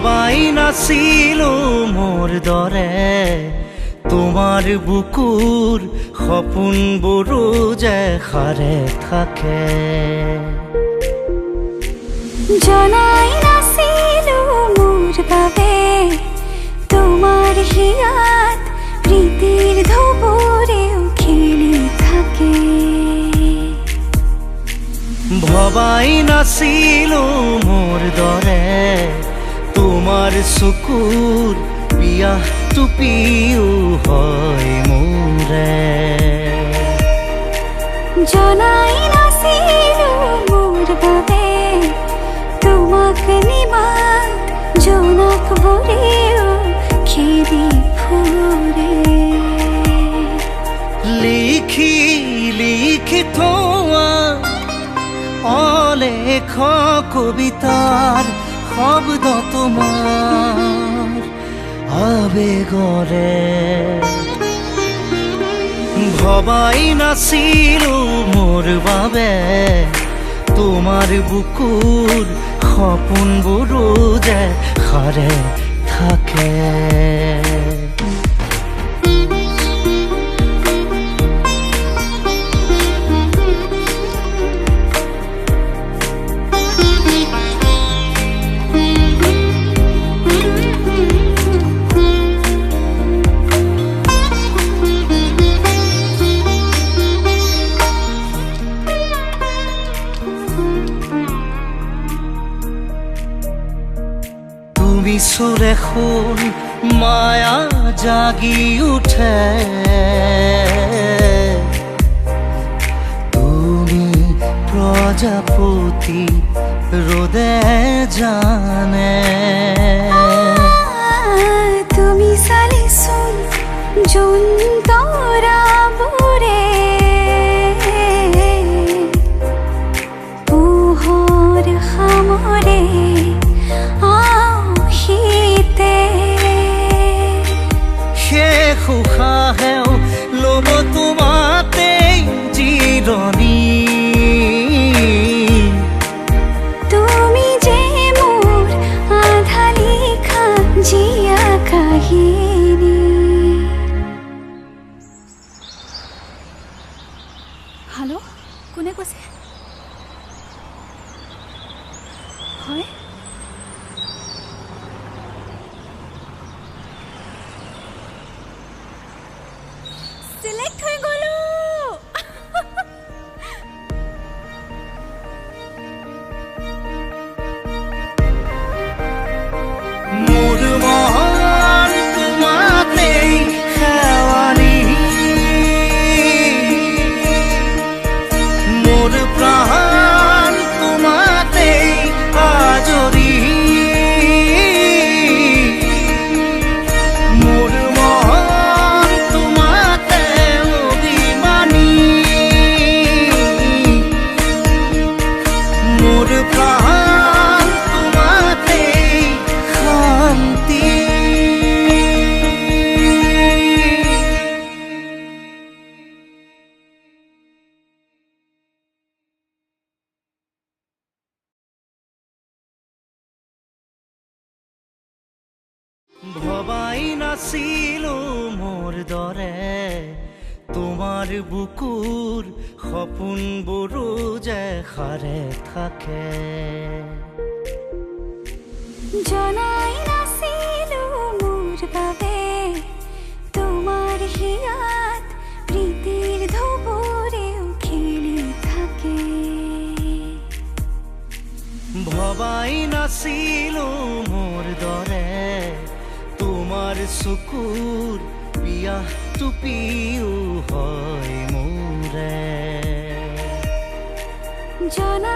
ভবাই নাছিলো মোৰ দৰে তোমাৰ বুকুৰ সপোনবোৰো যে সাৰে থাকে। জনাই নাছিলো মোৰ বাবে তোমাৰ হিয়াত প্ৰীতিৰ ধুবুৰেও খেলি থাকে। ভবাই নাছিলো মোৰ দৰে তোমাৰ চকুৰ পিয়াহ টুপিও হয় মোৰে। জনাই নাছিলো মোৰ বাবে তোমাক নিমাত জোনাক বোৰেও খেদি ফুৰে। লিখি লিখি থোৱা অলেখ কবিতাৰ শব্দ তোমাৰ আবেগৰে। ভবাই নাছিলো মোৰ বাবে তোমাৰ বুকুৰ সপোনবোৰো যে সাৰে থাকে। সুৰে শুন মায়া জাগি উঠে, তুমি প্ৰজাপতি ৰোদে জানে। তুমি চালিচোন জোন তৰাবোৰে পোহৰ সামৰে উশাহেও ল'ব তোমাতেই জিৰণি। তুমি যে মোৰ আধা লিখা জীয়া কাহিনী। হেল্ল', কোনে কৈছে? হয়, সিলেক্ট হৈ গলো। মোৰ মন তোমাতেই শেৱালি, মোৰ প্ৰাণ তোমাতেই আজৰি। ভবাই নাছিলো মোৰ দৰে তোমাৰ বুকুৰ সপোনবোৰো যে সাৰে থাকে। জনাই নাছিলো মোৰ বাবে তোমাৰ হিয়াত প্ৰীতিৰ ধুবুৰেও খেলি থাকে। ভবাই নাছিলো মোৰ দৰে তোমাৰ চকুৰ পিয়াহ টুপিও হয় মোৰে। জনাই